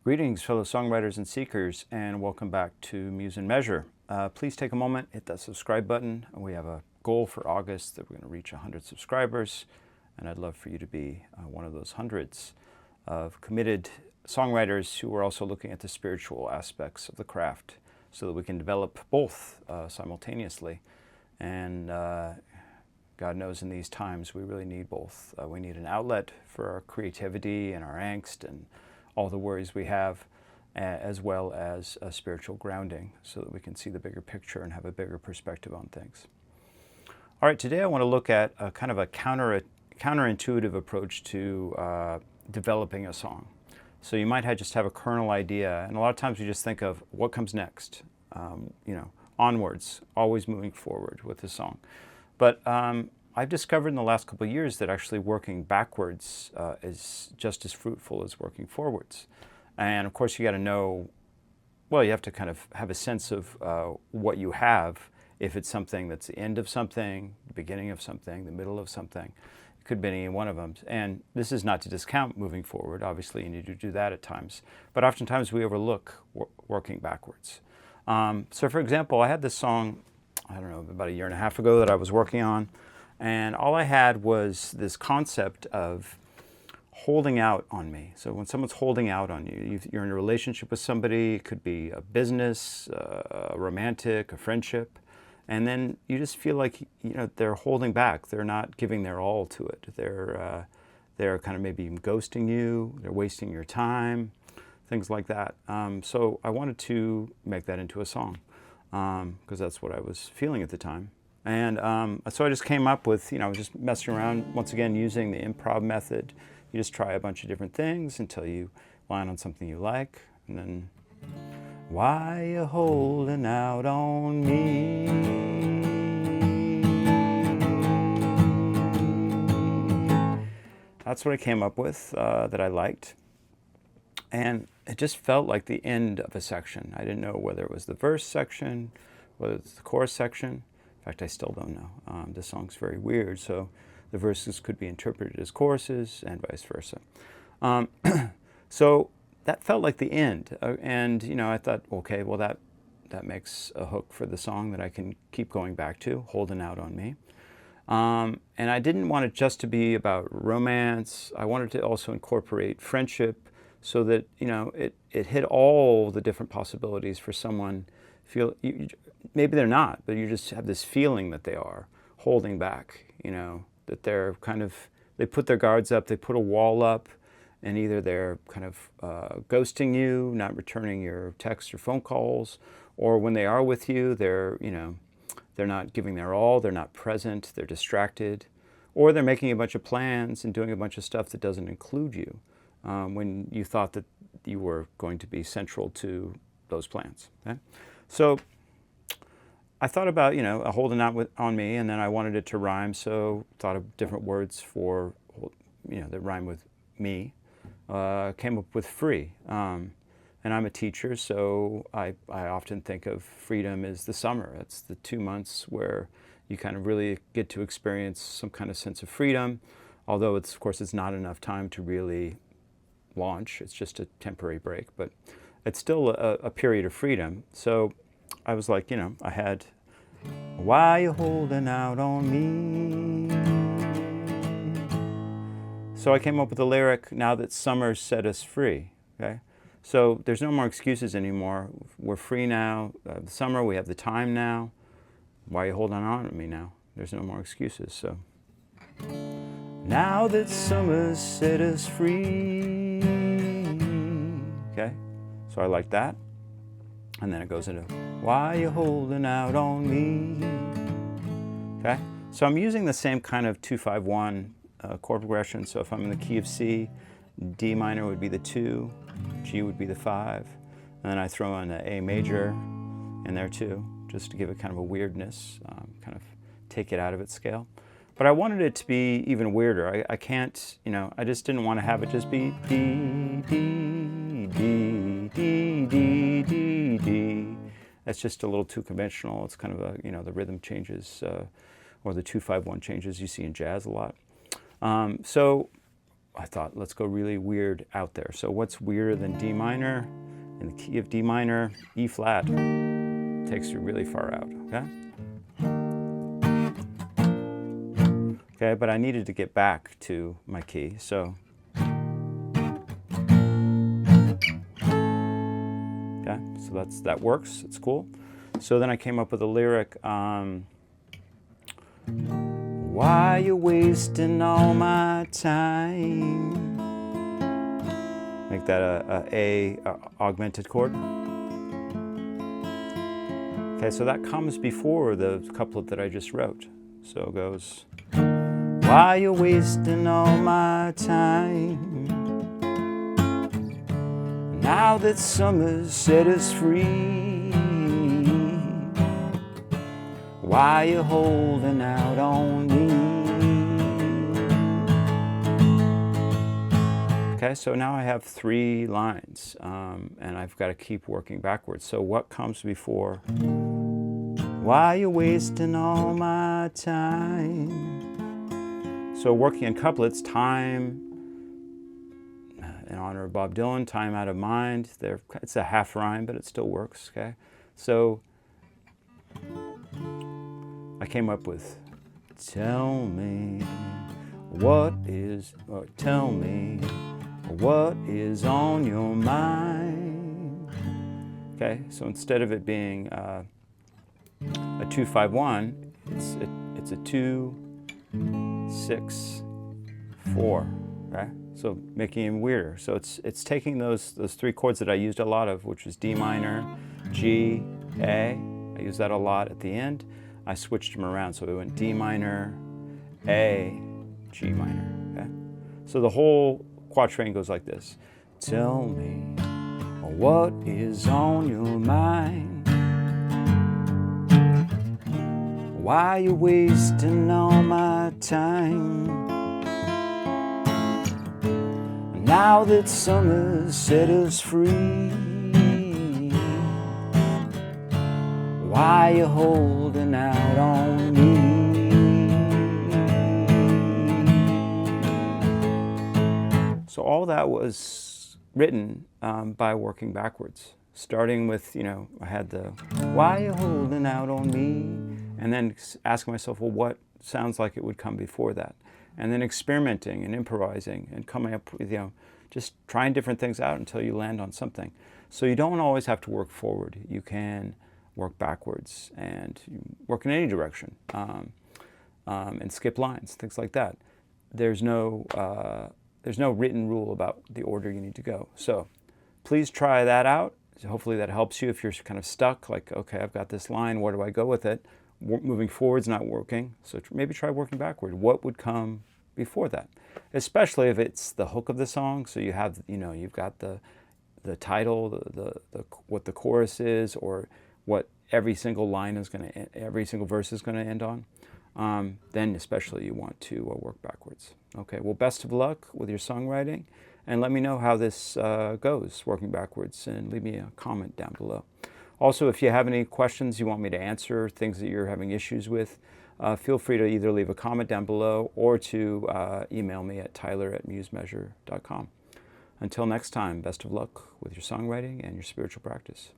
Greetings, fellow songwriters and seekers, and welcome back to Muse and Measure. Please take a moment, hit that subscribe button. We have a goal for August that we're going to reach 100 subscribers, and I'd love for you to be one of those hundreds of committed songwriters who are also looking at the spiritual aspects of the craft so that we can develop both simultaneously. And God knows in these times we really need both. We need an outlet for our creativity and our angst and all the worries we have, as well as a spiritual grounding so that we can see the bigger picture and have a bigger perspective on things. All right, today I want to look at a kind of a counterintuitive approach to developing a song. So you might just have a kernel idea, and a lot of times we just think of what comes next, onwards, always moving forward with the song. But I've discovered in the last couple of years that actually working backwards is just as fruitful as working forwards. And of course you got to know, well, you have to kind of have a sense of what you have, if it's something that's the end of something, the beginning of something, the middle of something. It could be any one of them. And this is not to discount moving forward. Obviously you need to do that at times. But oftentimes we overlook working backwards. So for example, I had this song, I don't know, about a year and a half ago that I was working on. And all I had was this concept of holding out on me. So when someone's holding out on you, you're in a relationship with somebody, it could be a business, a romantic, a friendship, and then you just feel like they're holding back. They're not giving their all to it. They're kind of maybe even ghosting you. They're wasting your time, things like that. So I wanted to make that into a song because that's what I was feeling at the time. And so I just came up with, I was just messing around, once again, using the improv method. You just try a bunch of different things until you land on something you like. And then, why you holding out on me? That's what I came up with that I liked. And it just felt like the end of a section. I didn't know whether it was the verse section, whether it's the chorus section. In fact, I still don't know. This song's very weird, so the verses could be interpreted as choruses and vice versa. So that felt like the end, and I thought, okay, well that makes a hook for the song that I can keep going back to, holding out on me. And I didn't want it just to be about romance. I wanted to also incorporate friendship, so that it hit all the different possibilities for someone. Maybe they're not, but you just have this feeling that they are holding back, that they're they put their guards up, they put a wall up, and either they're kind of ghosting you, not returning your texts or phone calls, or when they are with you, they're not giving their all, they're not present, they're distracted, or they're making a bunch of plans and doing a bunch of stuff that doesn't include you when you thought that you were going to be central to those plans. Okay? So I thought about, holding out on me, and then I wanted it to rhyme, so thought of different words for, that rhyme with me. Came up with free. And I'm a teacher, so I often think of freedom as the summer. It's the 2 months where you kind of really get to experience some kind of sense of freedom, although of course it's not enough time to really launch. It's just a temporary break, but it's still a period of freedom. So I was like, I had, why you holding out on me? So I came up with a lyric, now that summer set us free, okay? So there's no more excuses anymore. We're free now. The summer, we have the time now. Why you holding on to me now? There's no more excuses, so. Now that summer's set us free. Okay, so I like that. And then it goes into, why you holding out on me? Okay, so I'm using the same kind of 2-5-1 chord progression. So if I'm in the key of C, D minor would be the 2, G would be the 5, and then I throw in an A major in there too, just to give it kind of a weirdness, kind of take it out of its scale. But I wanted it to be even weirder. I can't, I just didn't want to have it just be D, D, D, D, D, D, D. That's just a little too conventional. It's kind of a, the rhythm changes, or the 2-5-1 changes you see in jazz a lot. So I thought, let's go really weird out there. So what's weirder than D minor? In the key of D minor, E flat takes you really far out, okay? Okay, but I needed to get back to my key, so. Okay, so that works, it's cool. So then I came up with a lyric, why you wasting all my time? Make that a augmented chord. Okay, so that comes before the couplet that I just wrote. So it goes, why you wasting all my time? Now that summer's set us free, why you holding out on me? Okay, so now I have 3 lines, and I've got to keep working backwards. So what comes before? Why you wasting all my time? So working in couplets, time, in honor of Bob Dylan, time out of mind. It's a half rhyme, but it still works, okay? So I came up with, tell me what is on your mind. Okay, so instead of it being a 2-5-1, it's a 2-6-4. Okay, so making it weirder. So it's taking those 3 chords that I used a lot of, which was D minor, G, A. I use that a lot at the end. I switched them around, so it went D minor, A, G minor. Okay, so the whole quatrain goes like this: tell me what is on your mind. Why you wasting all my time? Now that summer set us free, why you holding out on me? So all that was written by working backwards, starting with, I had the why you holding out on me, and then asking myself, well, what sounds like it would come before that? And then experimenting and improvising and coming up with, just trying different things out until you land on something. So you don't always have to work forward. You can work backwards and work in any direction, and skip lines, things like that. There's no written rule about the order you need to go. So please try that out. Hopefully that helps you if you're kind of stuck, like, okay, I've got this line, where do I go with it? Moving forward's not working, so maybe try working backward. What would come before that? Especially if it's the hook of the song, so you have, you've got the title, the what the chorus is, or what every single line is going to, every single verse is going to end on. Then especially you want to work backwards. Okay, well, best of luck with your songwriting, and let me know how this goes, working backwards, and leave me a comment down below. Also, if you have any questions you want me to answer, things that you're having issues with, feel free to either leave a comment down below or to email me at tyler@musemeasure.com. Until next time, best of luck with your songwriting and your spiritual practice.